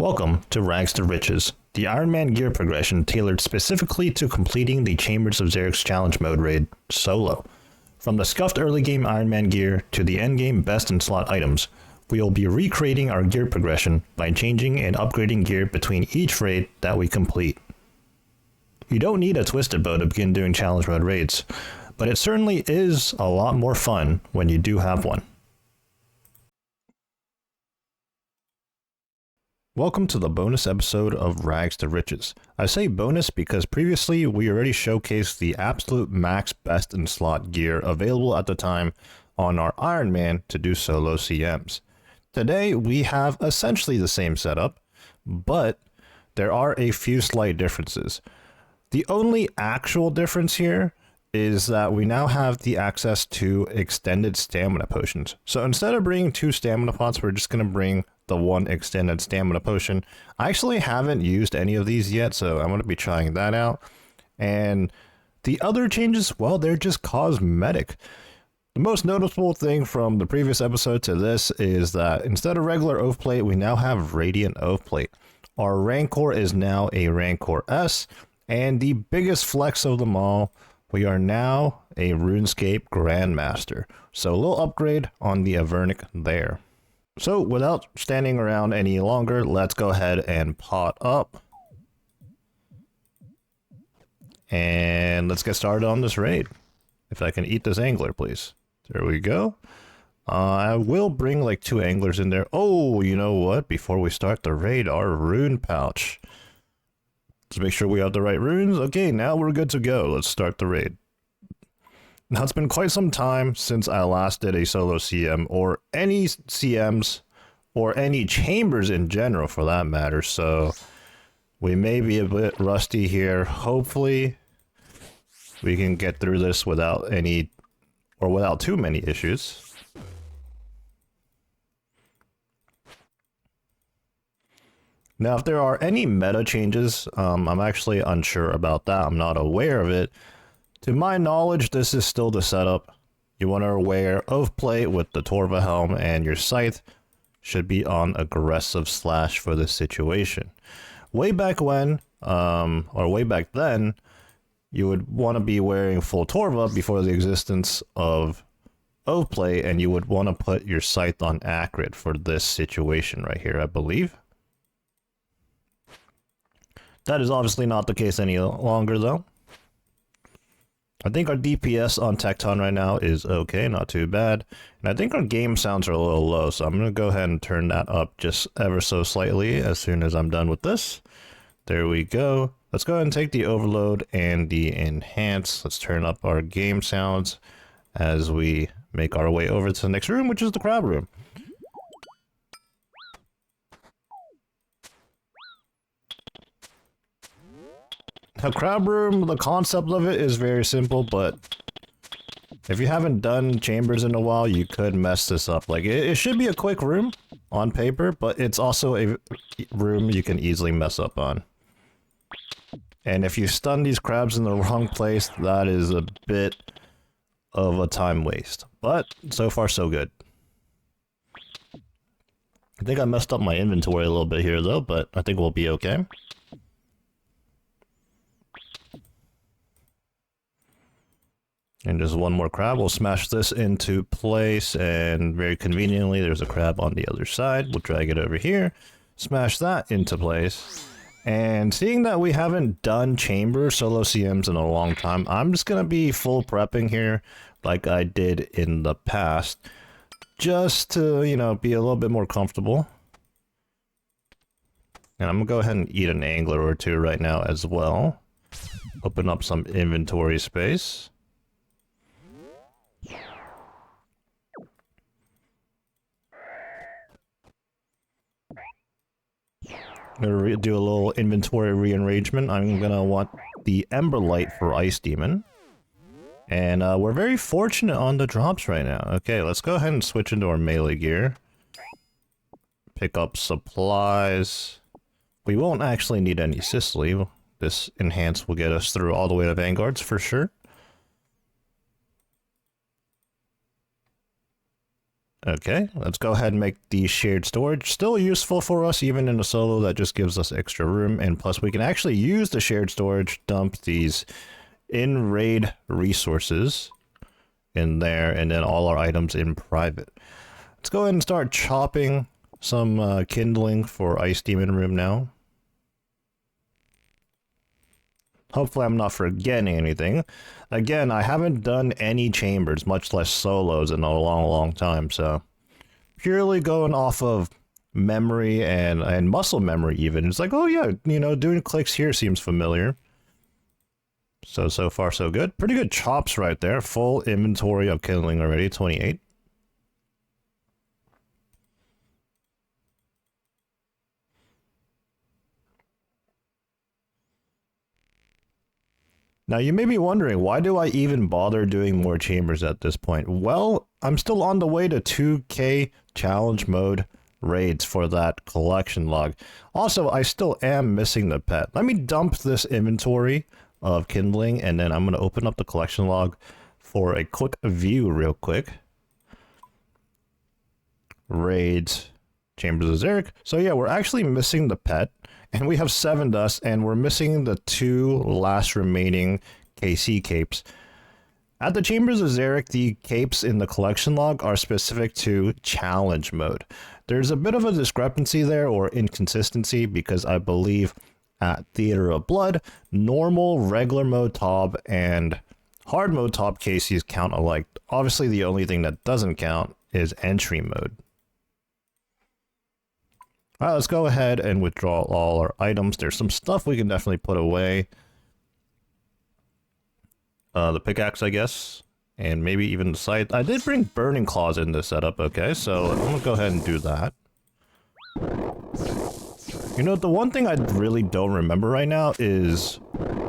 Welcome to Rags to Riches, the Ironman gear progression tailored specifically to completing the Chambers of Xerics challenge mode raid solo. From the scuffed early game Ironman gear to the endgame best in slot items, we will be recreating our gear progression by changing and upgrading gear between each raid that we complete. You don't need a twisted bow to begin doing challenge mode raids, but it certainly is a lot more fun when you do have one. Welcome to the bonus episode of Rags to Riches. I say bonus because previously we already showcased the absolute max best in slot gear available at the time on our Ironman to do solo CMs. Today we have essentially the same setup, but there are a few slight differences. The only actual difference here is that we now have the access to extended stamina potions. So instead of bringing 2 stamina pots, we're just going to bring the 1 extended stamina potion. I actually haven't used any of these yet, so I'm going to be trying that out. And the other changes, well, they're just cosmetic. The most noticeable thing from the previous episode to this is that instead of regular oath plate, we now have radiant oath plate. Our Rancor is now a Rancor S, and the biggest flex of them all, we are now a RuneScape Grandmaster. So a little upgrade on the Avernic there. So without standing around any longer, let's go ahead and pot up. And let's get started on this raid. If I can eat this angler, please. There we go. I will bring like 2 anglers in there. Oh, you know what? Before we start the raid, our rune pouch. Let's make sure we have the right runes. Okay, now we're good to go. Let's start the raid. Now, it's been quite some time since I last did a solo CM, or any CMs, or any chambers in general for that matter, so we may be a bit rusty here. Hopefully, we can get through this without any, or without too many issues. Now, if there are any meta changes, I'm actually unsure about that. I'm not aware of it. To my knowledge, this is still the setup. You want to wear oath plate with the Torva helm, and your scythe should be on aggressive slash for this situation. Way back when, or way back then, you would want to be wearing full Torva before the existence of oath plate, and you would want to put your scythe on accurate for this situation right here, I believe. That is obviously not the case any longer, though. I think our DPS on Tekton right now is okay, not too bad. And I think our game sounds are a little low, so I'm going to go ahead and turn that up just ever so slightly as soon as I'm done with this. There we go. Let's go ahead and take the overload and the enhance. Let's turn up our game sounds as we make our way over to the next room, which is the crab room. Now, crab room, the concept of it is very simple, but if you haven't done chambers in a while, you could mess this up. Like, it should be a quick room on paper, but it's also a room you can easily mess up on. And if you stun these crabs in the wrong place, that is a bit of a time waste. But so far, so good. I think I messed up my inventory a little bit here, though, but I think we'll be okay. And just one more crab. We'll smash this into place, and very conveniently, there's a crab on the other side. We'll drag it over here, smash that into place. And seeing that we haven't done chamber solo CMs in a long time, I'm just going to be full prepping here like I did in the past, just to, you know, be a little bit more comfortable. And I'm going to go ahead and eat an angler or 2 right now as well. Open up some inventory space. I'm going to do a little inventory rearrangement. I'm going to want the Ember Light for Ice Demon. And we're very fortunate on the drops right now. Okay, let's go ahead and switch into our melee gear. Pick up supplies. We won't actually need any Sicily. This enhance will get us through all the way to Vanguards for sure. Okay, let's go ahead and make the shared storage still useful for us, even in a solo. That just gives us extra room, and plus we can actually use the shared storage, dump these in-raid resources in there, and then all our items in private. Let's go ahead and start chopping some kindling for Ice Demon Room now. Hopefully I'm not forgetting anything. Again, I haven't done any chambers, much less solos, in a long time, so purely going off of memory and muscle memory even. It's like, oh yeah, you know, doing clicks here seems familiar. So far so good. Pretty good chops right there. Full inventory of kindling already, 28. Now you may be wondering, why do I even bother doing more chambers at this point? Well, I'm still on the way to 2k challenge mode raids for that collection log. Also, I still am missing the pet. Let me dump this inventory of kindling, and then I'm going to open up the collection log for a quick view real quick. Raids, Chambers of Xeric. So yeah, we're actually missing the pet. And we have 7 dust, and we're missing the 2 last remaining KC capes. At the Chambers of Xeric, the capes in the collection log are specific to challenge mode. There's a bit of a discrepancy there, or inconsistency, because I believe at Theater of Blood, normal, regular mode top, and hard mode top KCs count alike. Obviously, the only thing that doesn't count is entry mode. Alright, let's go ahead and withdraw all our items. There's some stuff we can definitely put away. The pickaxe, I guess. And maybe even the scythe. I did bring Burning Claws in this setup, okay? So I'm going to go ahead and do that. You know, the one thing I really don't remember right now is,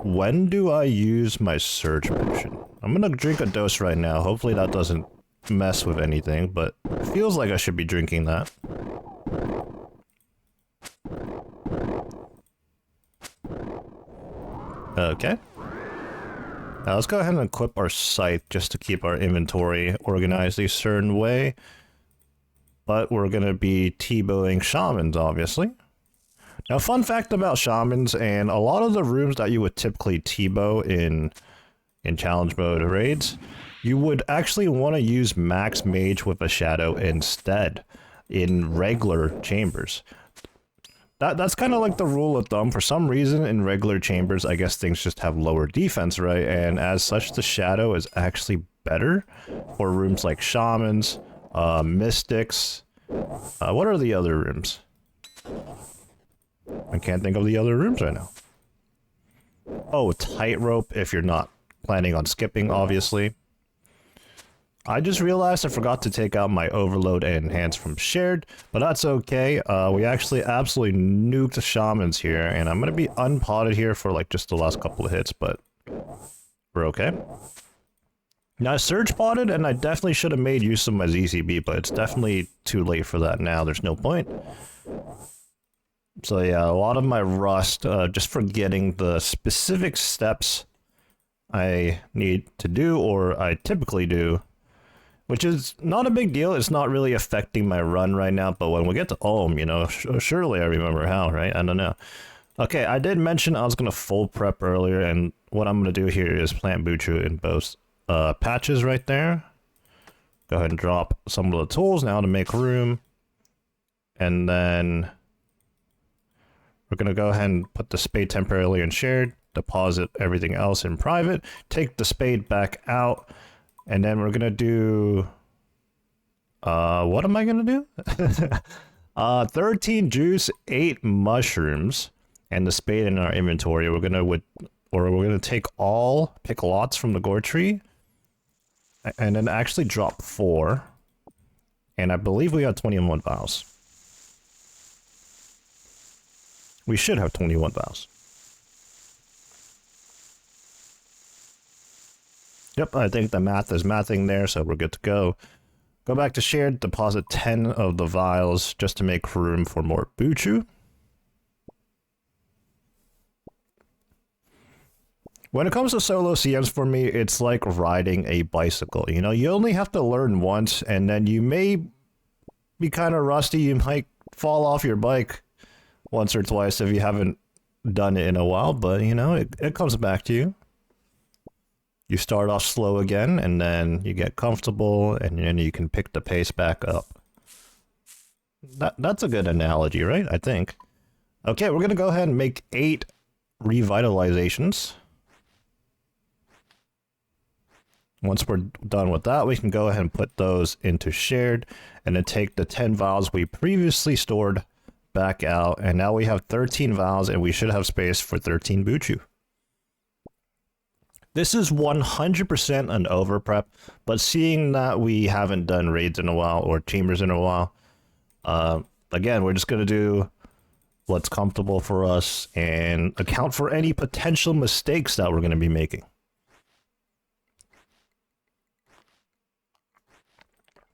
when do I use my Surge Potion? I'm going to drink a dose right now. Hopefully that doesn't mess with anything, but it feels like I should be drinking that. Okay. Now let's go ahead and equip our scythe just to keep our inventory organized a certain way. But we're going to be T-bowing Shamans, obviously. Now, fun fact about Shamans, and a lot of the rooms that you would typically T-bow in challenge mode raids, you would actually want to use Max Mage with a Shadow instead in regular chambers. That's kind of like the rule of thumb. For some reason, in regular chambers, I guess things just have lower defense, right? And as such, the Shadow is actually better for rooms like Shamans, Mystics. What are the other rooms? I can't think of the other rooms right now. Oh, Tightrope, if you're not planning on skipping, obviously. I just realized I forgot to take out my overload and enhance from shared, but that's okay. We actually absolutely nuked the Shamans here, and I'm gonna be unpotted here for like just the last couple of hits, but we're okay. Now I surge potted, and I definitely should have made use of my ZCB, but it's definitely too late for that now. There's no point. So yeah, a lot of my rust, just forgetting the specific steps I need to do, or I typically do, which is not a big deal. It's not really affecting my run right now, but when we get to Ulm, you know, surely I remember how, right? I don't know. Okay, I did mention I was going to full prep earlier, and what I'm going to do here is plant Buchu in both patches right there. Go ahead and drop some of the tools now to make room. And then we're going to go ahead and put the spade temporarily in shared, deposit everything else in private, take the spade back out, and then we're going to do... what am I going to do? 13 juice, 8 mushrooms, and the spade in our inventory. We're going to take all, pick lots from the gore tree, and then actually drop 4. And I believe we have 21 vials. We should have 21 vials. Yep, I think the math is mathing there, so we're good to go. Go back to shared, deposit 10 of the vials just to make room for more Buchu. When it comes to solo CMs for me, it's like riding a bicycle. You know, you only have to learn once, and then you may be kind of rusty. You might fall off your bike once or twice if you haven't done it in a while, but you know, it comes back to you. You start off slow again, and then you get comfortable, and then you can pick the pace back up. That's a good analogy, right? I think. Okay, we're going to go ahead and make 8 revitalizations. Once we're done with that, we can go ahead and put those into shared, and then take the 10 vials we previously stored back out, and now we have 13 vials, and we should have space for 13 Buchu. This is 100% an over prep, but seeing that we haven't done raids in a while or chambers in a while, again, we're just going to do what's comfortable for us and account for any potential mistakes that we're going to be making.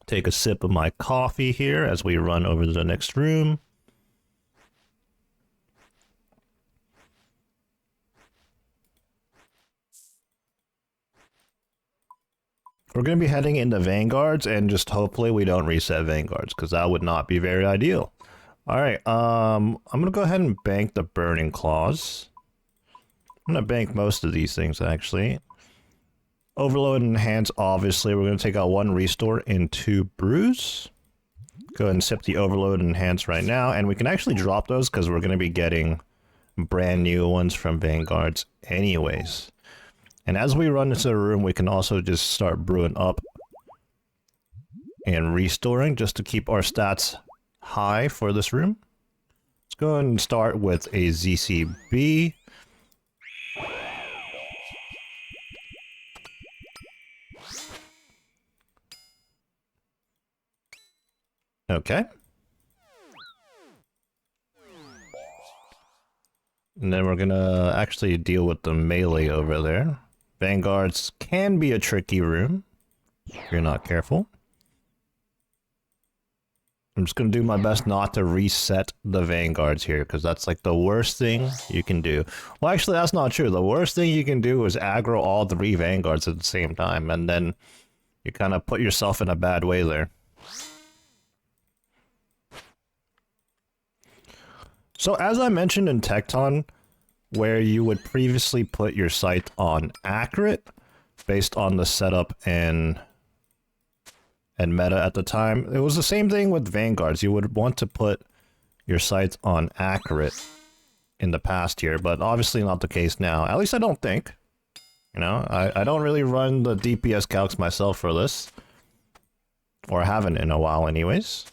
Take a sip of my coffee here as we run over to the next room. We're going to be heading into Vanguards, and just hopefully we don't reset Vanguards, because that would not be very ideal. Alright, I'm going to go ahead and bank the Burning Claws. I'm going to bank most of these things, actually. Overload and Enhance, obviously. We're going to take out 1 Restore and 2 Brews. Go ahead and sip the Overload and Enhance right now, and we can actually drop those, because we're going to be getting brand new ones from Vanguards anyways. And as we run into the room, we can also just start brewing up and restoring just to keep our stats high for this room. Let's go ahead and start with a ZCB. Okay. And then we're gonna actually deal with the melee over there. Vanguards can be a tricky room if you're not careful. I'm just going to do my best not to reset the Vanguards here, because that's like the worst thing you can do. Well, actually, that's not true. The worst thing you can do is aggro all 3 Vanguards at the same time, and then you kind of put yourself in a bad way there. So as I mentioned in Tekton, where you would previously put your sight on accurate based on the setup and meta at the time, it was the same thing with Vanguards. You would want to put your sights on accurate in the past here, but obviously not the case now. At least I don't think. You know, I don't really run the DPS calcs myself for this, or haven't in a while anyways.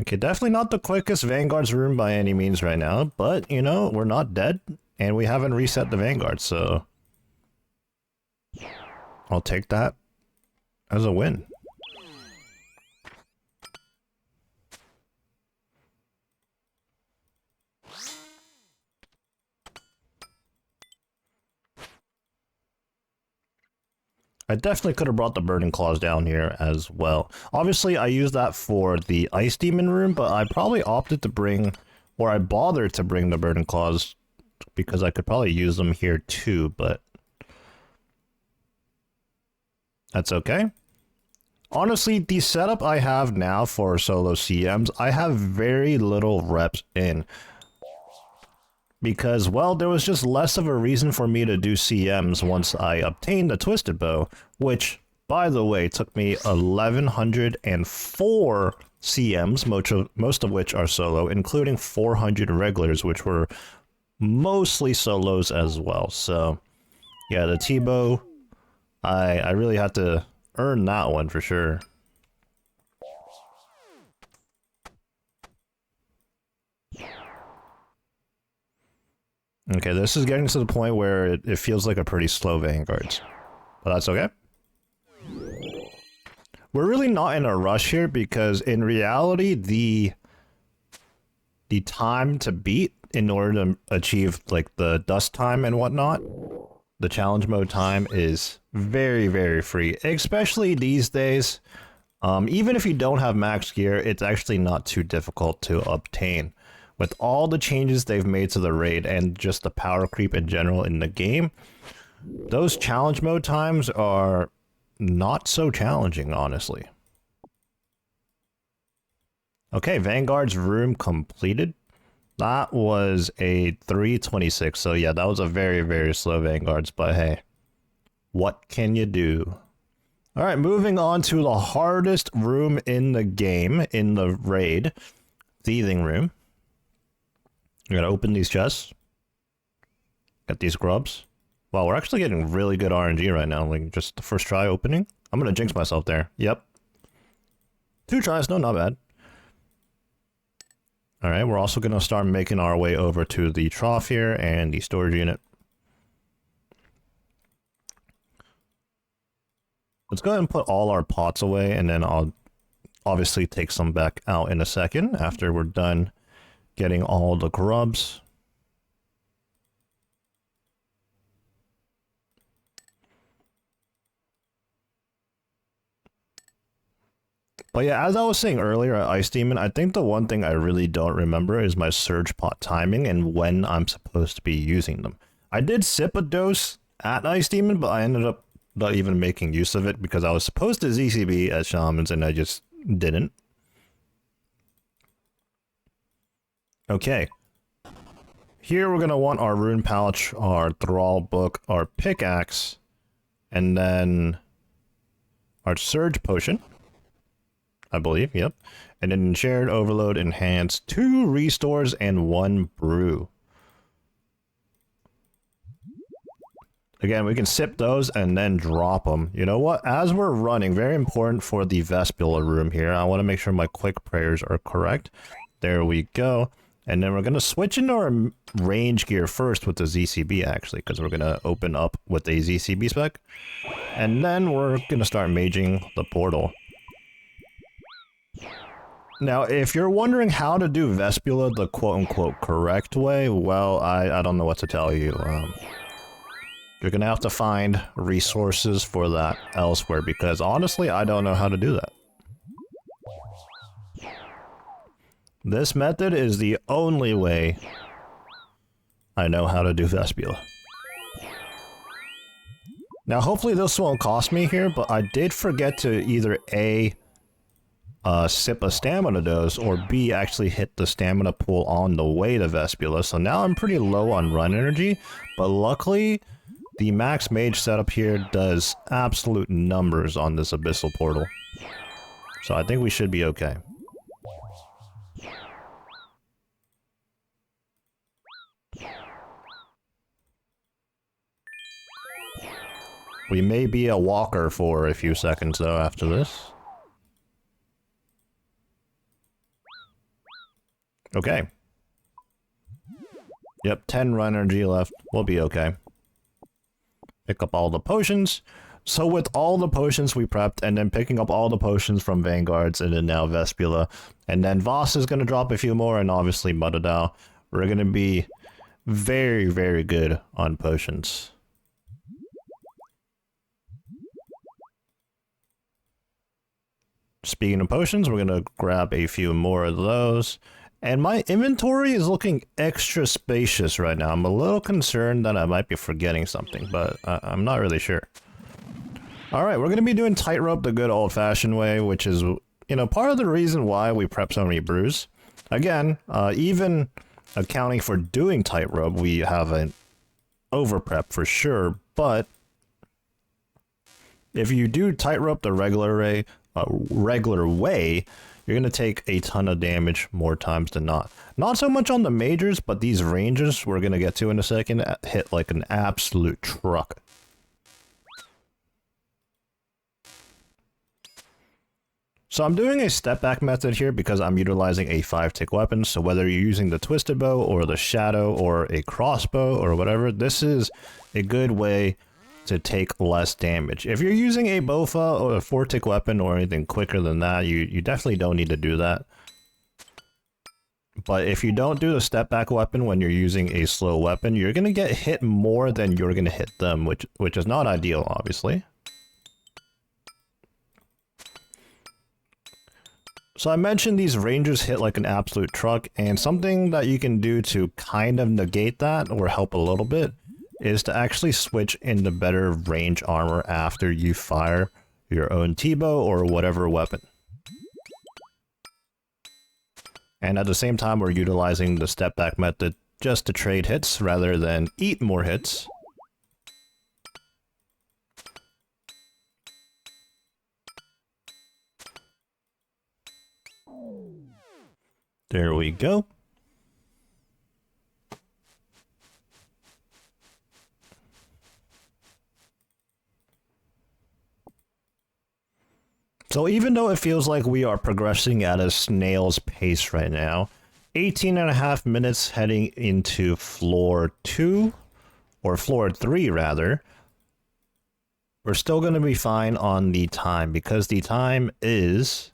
Okay, definitely not the quickest Vanguard's room by any means right now, but, you know, we're not dead, and we haven't reset the Vanguard, so I'll take that as a win. I definitely could have brought the Burning Claws down here as well. Obviously, I used that for the Ice Demon room, but I probably opted to bring, or I bothered to bring the Burning Claws because I could probably use them here too, but that's okay. Honestly, the setup I have now for solo CMs, I have very little reps in. Because, well, there was just less of a reason for me to do CMs once I obtained the Twisted Bow, which, by the way, took me 1,104 CMs, most of which are solo, including 400 regulars, which were mostly solos as well. So, yeah, the T-Bow, I really had to earn that one for sure. Okay, this is getting to the point where it feels like a pretty slow Vanguards. But that's okay. We're really not in a rush here because in reality, the time to beat in order to achieve like the dust time and whatnot, the challenge mode time is very, very free, especially these days. Even if you don't have max gear, it's actually not too difficult to obtain. With all the changes they've made to the raid and just the power creep in general in the game, those challenge mode times are not so challenging, honestly. Okay, Vanguard's room completed. That was a 326, so yeah, that was a very, very slow Vanguards, but hey, what can you do? Alright, moving on to the hardest room in the game, in the raid. Thieving room. We're gonna open these chests. Get these grubs. Wow, we're actually getting really good RNG right now, like just the first try opening. I'm gonna jinx myself there. Yep. 2 tries, no, not bad. Alright, we're also gonna start making our way over to the trough here and the storage unit. Let's go ahead and put all our pots away, and then I'll obviously take some back out in a second after we're done getting all the grubs. But yeah, as I was saying earlier at Ice Demon, I think the one thing I really don't remember is my surge pot timing and when I'm supposed to be using them. I did sip a dose at Ice Demon, but I ended up not even making use of it because I was supposed to ZCB at Shamans and I just didn't. Okay. Here we're going to want our rune pouch, our thrall book, our pickaxe, and then our surge potion. I believe, yep. And then shared overload, enhance, 2 restores, and 1 brew. Again, we can sip those and then drop them. You know what? As we're running, very important for the Vespula room here, I want to make sure my quick prayers are correct. There we go. And then we're going to switch into our range gear first with the ZCB, actually, because we're going to open up with a ZCB spec. And then we're going to start maging the portal. Now, if you're wondering how to do Vespula the quote-unquote correct way, well, I don't know what to tell you. You're gonna have to find resources for that elsewhere, because honestly, I don't know how to do that. This method is the only way I know how to do Vespula. Now, hopefully this won't cost me here, but I did forget to either A, sip a stamina dose, or B, actually hit the stamina pool on the way to Vespula, so now I'm pretty low on run energy, but luckily, the max mage setup here does absolute numbers on this abyssal portal. So I think we should be okay. We may be a walker for a few seconds though after this. Okay. Yep, 10 run energy left. We'll be okay. Pick up all the potions. So with all the potions we prepped, and then picking up all the potions from Vanguards, and then now Vespula, and then Voss is going to drop a few more, and obviously Muta, we're going to be very, very good on potions. Speaking of potions, we're going to grab a few more of those. And my inventory is looking extra spacious right now. I'm a little concerned that I might be forgetting something, but I'm not really sure. Alright, we're going to be doing Tightrope the good old-fashioned way, which is, you know, part of the reason why we prep so many brews. Again, even accounting for doing Tightrope, we have an over-prep for sure, but if you do Tightrope the regular way, you're going to take a ton of damage more times than not. Not so much on the majors, but these ranges we're going to get to in a second hit like an absolute truck. So I'm doing a step back method here because I'm utilizing a 5-tick weapon, so whether you're using the twisted bow or the shadow or a crossbow or whatever, this is a good way to take less damage. If you're using a bofa or a 4-tick weapon or anything quicker than that, you definitely don't need to do that. But if you don't do the step back weapon when you're using a slow weapon, you're gonna get hit more than you're gonna hit them, which is not ideal, obviously. So I mentioned these rangers hit like an absolute truck, and something that you can do to kind of negate that or help a little bit is to actually switch into better range armor after you fire your own T-bow or whatever weapon. And at the same time, we're utilizing the step back method just to trade hits rather than eat more hits. There we go. So even though it feels like we are progressing at a snail's pace right now, 18.5 minutes heading into floor 2, or floor 3 rather, we're still going to be fine on the time, because the time is,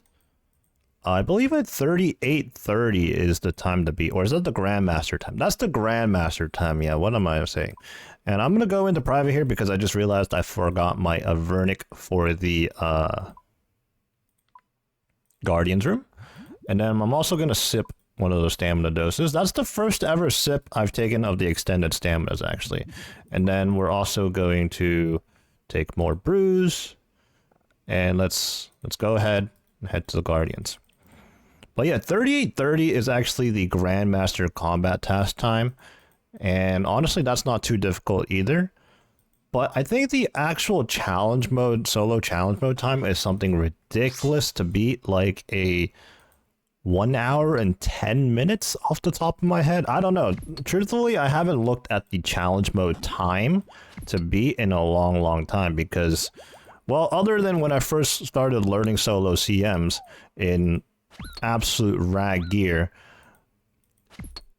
I believe at 38:30 is the time to beat, or is that the Grandmaster time? That's the Grandmaster time, yeah, what am I saying? And I'm going to go into private here because I just realized I forgot my Vernic for the Guardian's room. And then I'm also going to sip one of those stamina doses. That's the first ever sip I've taken of the extended staminas, actually. And then we're also going to take more brews. And let's go ahead and head to the Guardians. But yeah, 38:30 is actually the Grandmaster combat task time. And honestly, that's not too difficult either. But I think the actual challenge mode, solo challenge mode time is something ridiculous to beat, like a 1 hour and 10 minutes off the top of my head. I don't know. Truthfully, I haven't looked at the challenge mode time to beat in a long time because, well, other than when I first started learning solo CMs in absolute rag gear,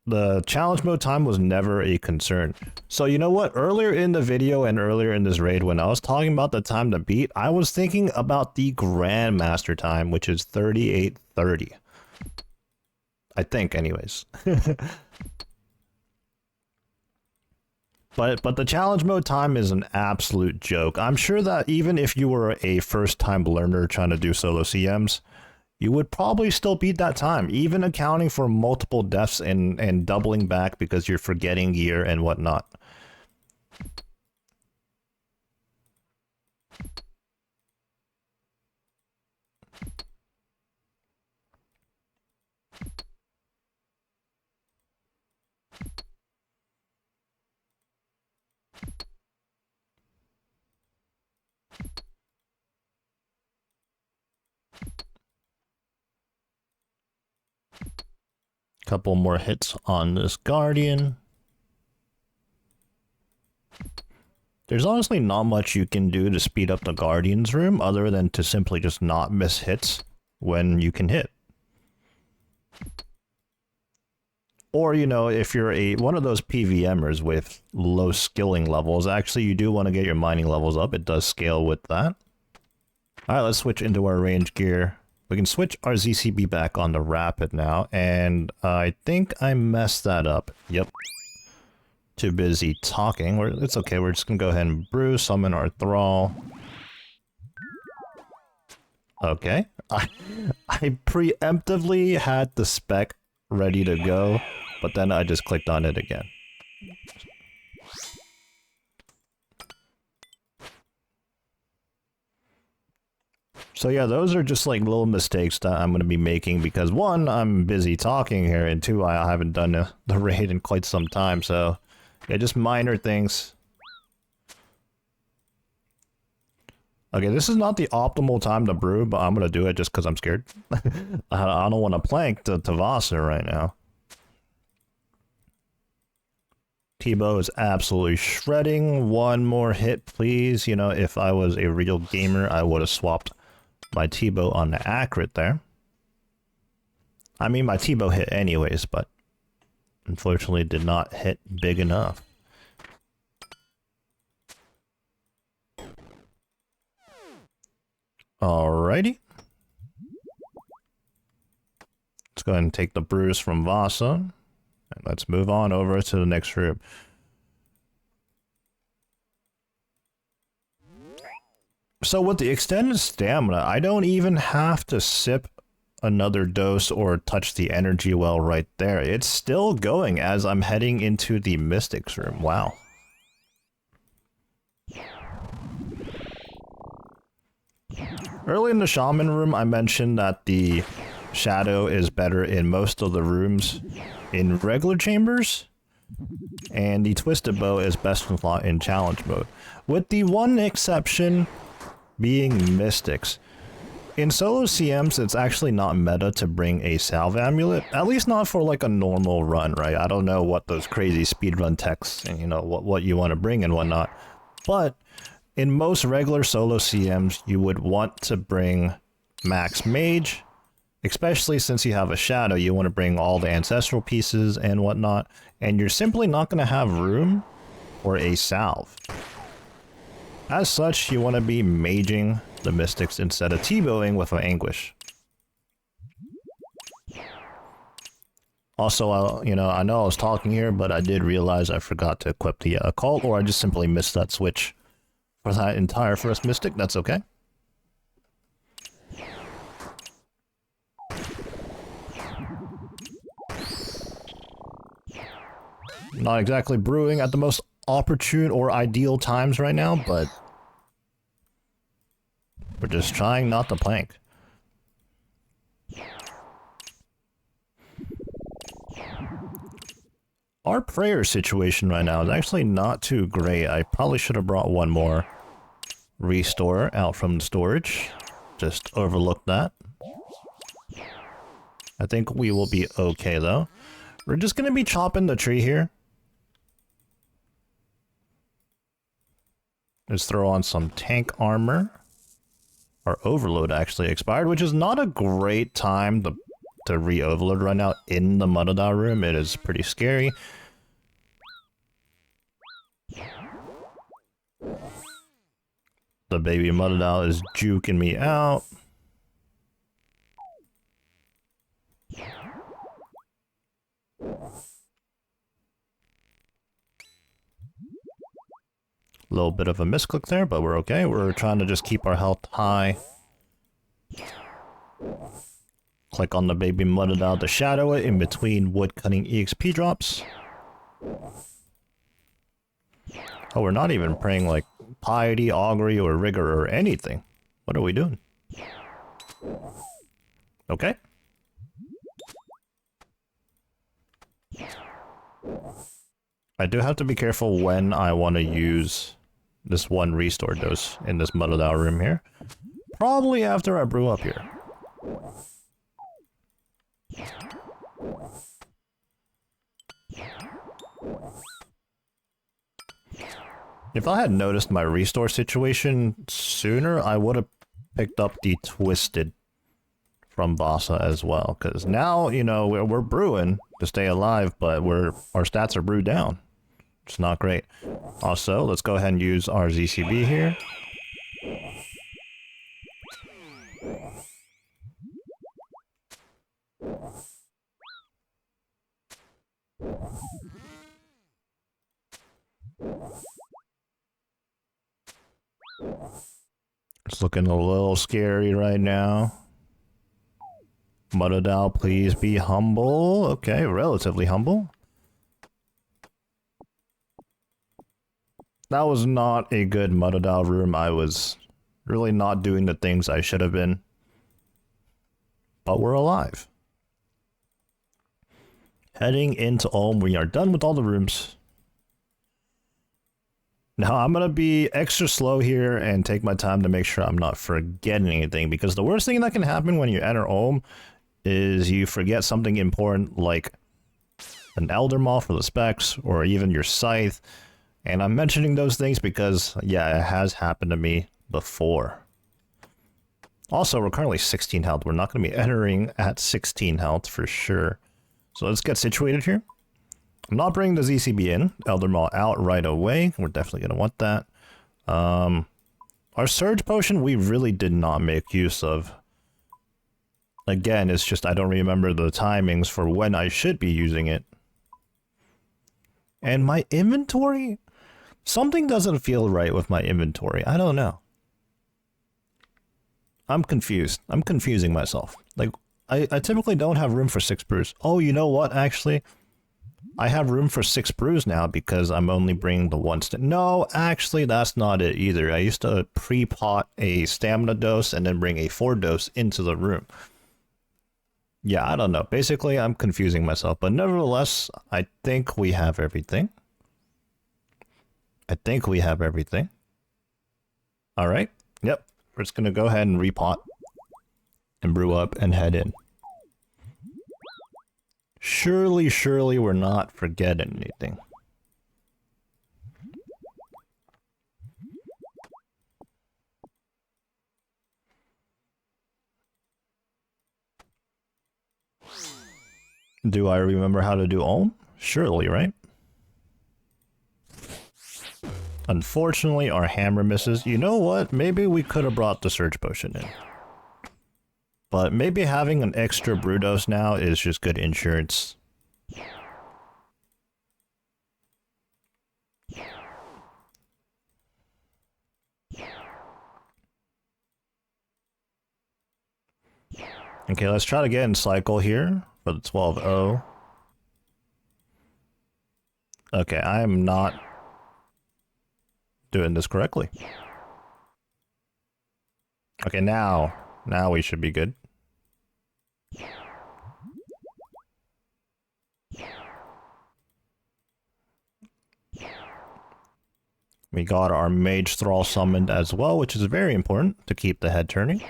the challenge mode time was never a concern. So you know what? Earlier in the video and earlier in this raid, when I was talking about the time to beat, I was thinking about the Grandmaster time, which is 38:30. I think, anyways. But the challenge mode time is an absolute joke. I'm sure that even if you were a first-time learner trying to do solo CMs, you would probably still beat that time, even accounting for multiple deaths and doubling back because you're forgetting gear and whatnot. Couple more hits on this Guardian. There's honestly not much you can do to speed up the Guardian's room other than to simply just not miss hits when you can hit. Or, you know, if you're one of those PVMers with low skilling levels, actually you do want to get your mining levels up. It does scale with that. Alright, let's switch into our range gear. We can switch our ZCB back on the Rapid now, and I think I messed that up. Yep. Too busy talking. It's okay, we're just gonna go ahead and brew, summon our Thrall. Okay. I preemptively had the spec ready to go, but then I just clicked on it again. So yeah, those are just like little mistakes that I'm going to be making because one, I'm busy talking here, and two, I haven't done the raid in quite some time, so yeah, just minor things. Okay, this is not the optimal time to brew, but I'm going to do it just because I'm scared. I don't want to plank to Vasa right now. T-Bow is absolutely shredding. One more hit, please. You know, if I was a real gamer, I would have swapped my T-Bow on the accurate there. I mean, my T-Bow hit anyways, but unfortunately did not hit big enough. Alrighty. Let's go ahead and take the brews from Vasa. And let's move on over to the next room. So with the extended stamina, I don't even have to sip another dose or touch the energy well right there. It's still going as I'm heading into the Mystics room. Wow. Early in the Shaman room, I mentioned that the Shadow is better in most of the rooms in regular chambers, and the Twisted Bow is best in slot in challenge mode, with the one exception being Mystics. In solo CMs, it's actually not meta to bring a Salve Amulet, at least not for like a normal run, right? I don't know what those crazy speedrun techs and, you know, what you want to bring and whatnot, but in most regular solo CMs, you would want to bring Max Mage, especially since you have a Shadow. You want to bring all the ancestral pieces and whatnot, and you're simply not going to have room for a Salve. As such, you want to be maging the Mystics instead of T-bowing with an Anguish. Also, you know, I know I was talking here, but I did realize I forgot to equip the Occult, or I just simply missed that switch for that entire first Mystic. That's okay. Not exactly brewing at the most opportune or ideal times right now, but we're just trying not to plank. Our prayer situation right now is actually not too great. I probably should have brought one more restore out from the storage. Just overlooked that. I think we will be okay though. We're just going to be chopping the tree here. Let's throw on some tank armor. Our overload actually expired, which is not a great time to re-overload right now in the Muta room. It is pretty scary. The baby Muta is juking me out. A little bit of a misclick there, but we're okay. We're trying to just keep our health high. Click on the baby Muta to shadow it in between woodcutting EXP drops. Oh, we're not even praying like Piety, Augury, or Rigor or anything. What are we doing? Okay. I do have to be careful when I want to use this one restore dose in this Muta room here. Probably after I brew up here. If I had noticed my restore situation sooner, I would have picked up the Twisted from Vasa as well. Because now, you know, we're brewing to stay alive, but our stats are brewed down. It's not great. Also, let's go ahead and use our ZCB here. It's looking a little scary right now. Muta, please be humble. Okay, relatively humble. That was not a good Muta room. I was really not doing the things I should have been. But we're alive. Heading into Ulm, we are done with all the rooms. Now, I'm going to be extra slow here and take my time to make sure I'm not forgetting anything, because the worst thing that can happen when you enter Ulm is you forget something important like an Elder Maul for the specs, or even your Scythe. And I'm mentioning those things because, yeah, it has happened to me before. Also, we're currently 16 health. We're not going to be entering at 16 health for sure. So let's get situated here. I'm not bringing the ZCB in. Elder Maul out right away. We're definitely going to want that. Our Surge Potion, we really did not make use of. Again, it's just I don't remember the timings for when I should be using it. And my inventory? Something doesn't feel right with my inventory. I don't know. I'm confused. I'm confusing myself. Like, I typically don't have room for 6 brews. Oh, you know what, actually? I have room for 6 brews now because I'm only bringing the one. No, actually, that's not it either. I used to pre-pot a stamina dose and then bring a 4 dose into the room. Yeah, I don't know. Basically, I'm confusing myself, but nevertheless, I think we have everything. I think we have everything. All right. Yep. We're just going to go ahead and repot and brew up and head in. Surely, surely we're not forgetting anything. Do I remember how to do Ohm? Surely, right? Unfortunately, our hammer misses. You know what? Maybe we could have brought the Surge Potion in. But maybe having an extra brew dose now is just good insurance. Okay, let's try to get in cycle here for the 12-0. Okay, I am not doing this correctly. Okay, now we should be good. We got our Mage Thrall summoned as well, which is very important to keep the head turning.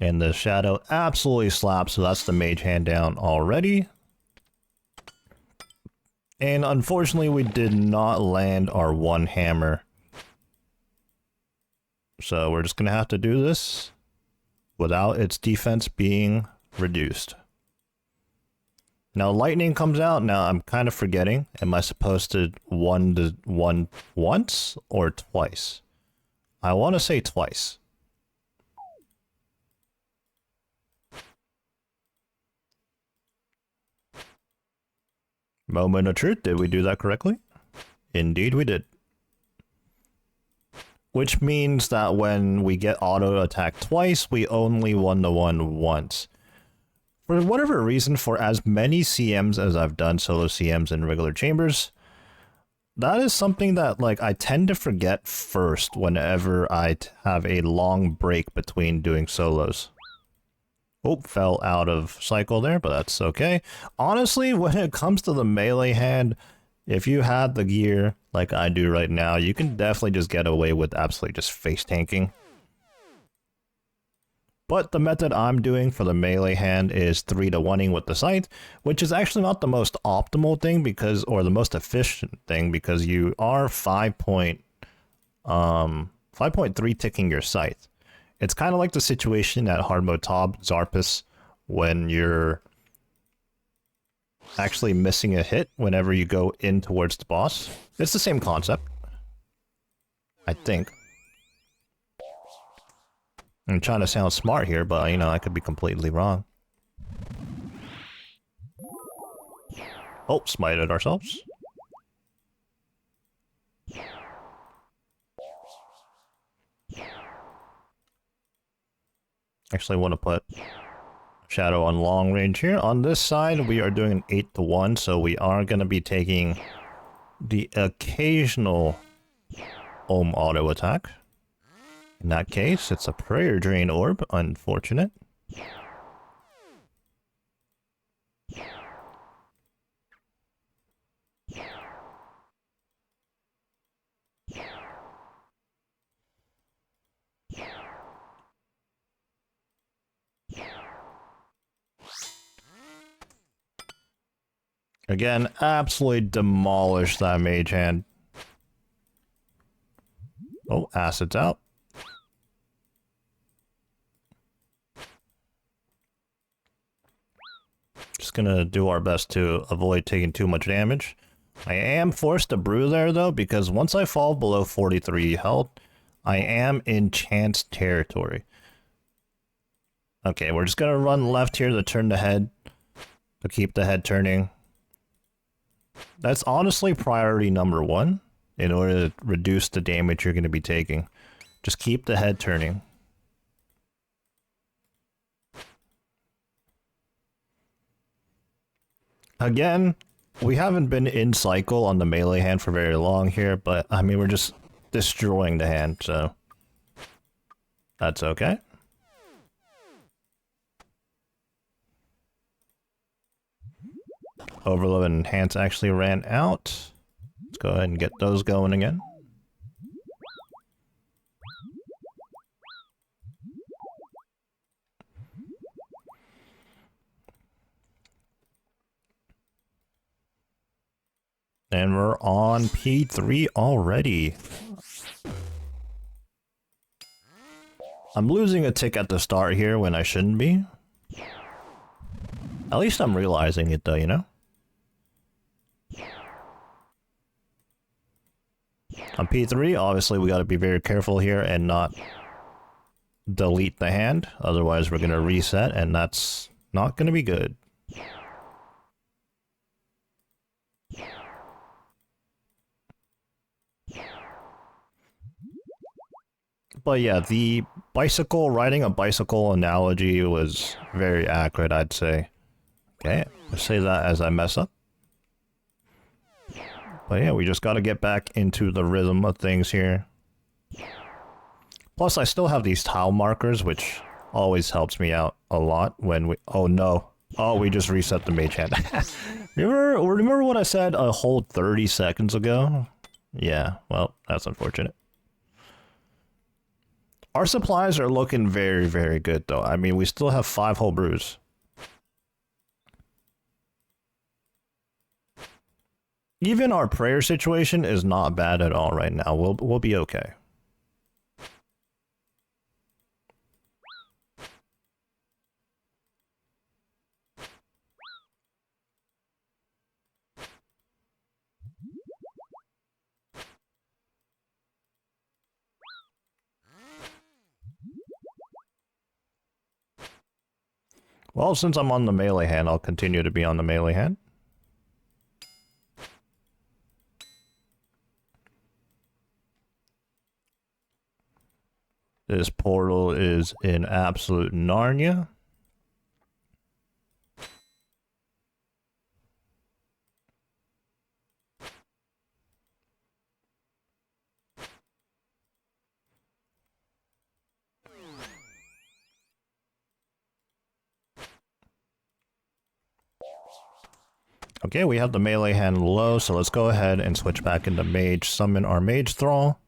And the Shadow absolutely slaps, so that's the Mage hand down already. And unfortunately, we did not land our one hammer. So we're just going to have to do this without its defense being reduced. Now lightning comes out. Now I'm kind of forgetting. Am I supposed to one once or twice? I want to say twice. Moment of truth. Did we do that correctly? Indeed we did. Which means that when we get auto attack twice, we only 1-1 once. For whatever reason, for as many CMs as I've done, solo CMs in regular chambers, that is something that like I tend to forget first whenever I have a long break between doing solos. Oh, fell out of cycle there, but that's okay. Honestly, when it comes to the melee hand, if you had the gear like I do right now, you can definitely just get away with absolutely just face tanking. But the method I'm doing for the melee hand is 3-1ing with the scythe, which is actually not the most optimal thing because, or the most efficient thing, because you are 5.3 ticking your scythe. It's kind of like the situation at hard mode top Zarpus when you're actually missing a hit whenever you go in towards the boss. It's the same concept, I think. I'm trying to sound smart here, but you know, I could be completely wrong. Oh, smited ourselves. Actually, I want to put Shadow on long range here. On this side, we are doing an 8-1, so we are going to be taking the occasional Ohm auto attack. In that case, it's a Prayer Drain Orb. Unfortunate. Again, absolutely demolished that mage hand. Oh, acid's out. Just gonna do our best to avoid taking too much damage. I am forced to brew there though, because once I fall below 43 health, I am in chance territory. Okay, we're just gonna run left here to turn the head, to keep the head turning. That's honestly priority number 1 in order to reduce the damage you're going to be taking. Just keep the head turning. Again, we haven't been in cycle on the melee hand for very long here, but I mean, we're just destroying the hand, so that's okay. Overload and enhance actually ran out. Let's go ahead and get those going again. And we're on P3 already. I'm losing a tick at the start here when I shouldn't be. At least I'm realizing it though, you know? On P3, obviously we gotta be very careful here and not delete the hand. Otherwise we're gonna reset and that's not gonna be good. But yeah, the riding a bicycle analogy was very accurate, I'd say. Okay, I'll say that as I mess up. But yeah, we just gotta get back into the rhythm of things here. Plus, I still have these tile markers, which always helps me out a lot when we... Oh no. Oh, we just reset the mage hand. remember what I said a whole 30 seconds ago? Yeah, well, that's unfortunate. Our supplies are looking very, very good, though. I mean, we still have 5 whole brews. Even our prayer situation is not bad at all right now. We'll be okay. Well, since I'm on the melee hand, I'll continue to be on the melee hand. This portal is in absolute Narnia. Okay, we have the melee hand low, so let's go ahead and switch back into mage, summon our mage thrall.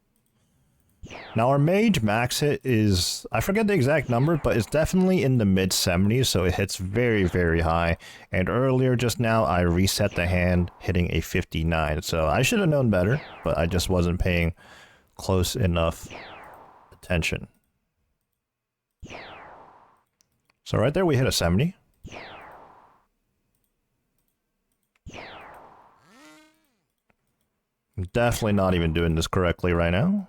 Now our mage max hit is, I forget the exact number, but it's definitely in the mid 70s, so it hits very, very high. And earlier just now, I reset the hand hitting a 59, so I should have known better, but I just wasn't paying close enough attention. So right there we hit a 70. I'm definitely not even doing this correctly right now.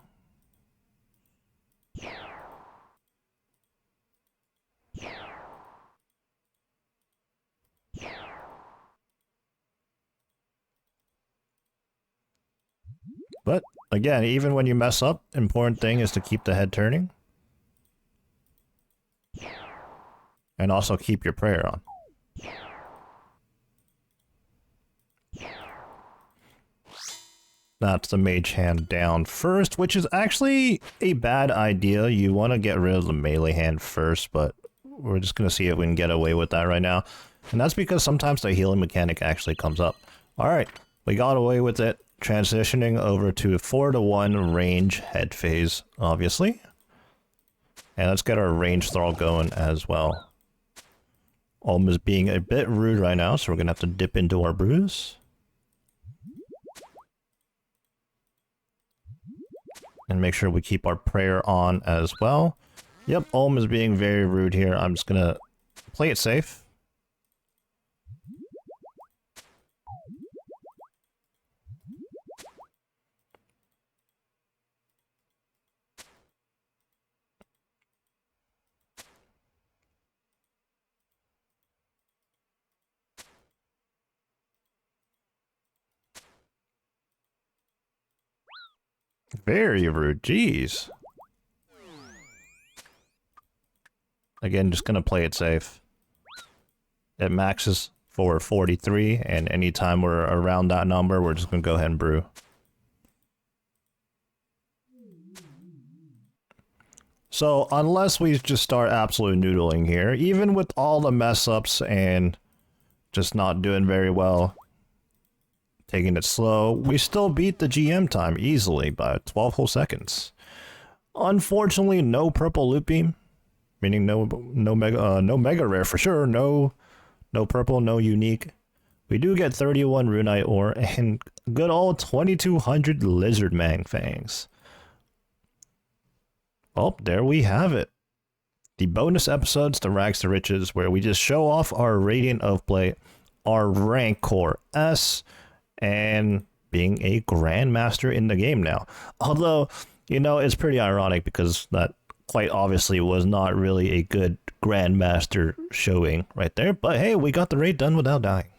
But again, even when you mess up, important thing is to keep the head turning. And also keep your prayer on. That's the mage hand down first, which is actually a bad idea. You want to get rid of the melee hand first, but we're just going to see if we can get away with that right now. And that's because sometimes the healing mechanic actually comes up. Alright, we got away with it. Transitioning over to 4-to-1 range head phase, obviously. And let's get our range thrall going as well. Olm is being a bit rude right now, so we're going to have to dip into our brews. And make sure we keep our prayer on as well. Yep, Olm is being very rude here. I'm just going to play it safe. Very rude, jeez. Again, just gonna play it safe. It maxes for 43, and anytime we're around that number, we're just going to go ahead and brew. So unless we just start absolute noodling here, even with all the mess ups and just not doing very well, taking it slow, we still beat the GM time easily by 12 whole seconds. Unfortunately, no purple looping, meaning no mega rare for sure, no purple, no unique. We do get 31 runite ore and good old 2200 lizard mang fangs. Oh, there we have it. The bonus episodes to Rags to Riches, where we just show off our Radiant of Play, our Rancor S, and being a Grandmaster in the game now. Although, you know, it's pretty ironic because that quite obviously was not really a good Grandmaster showing right there. But hey, we got the raid done without dying.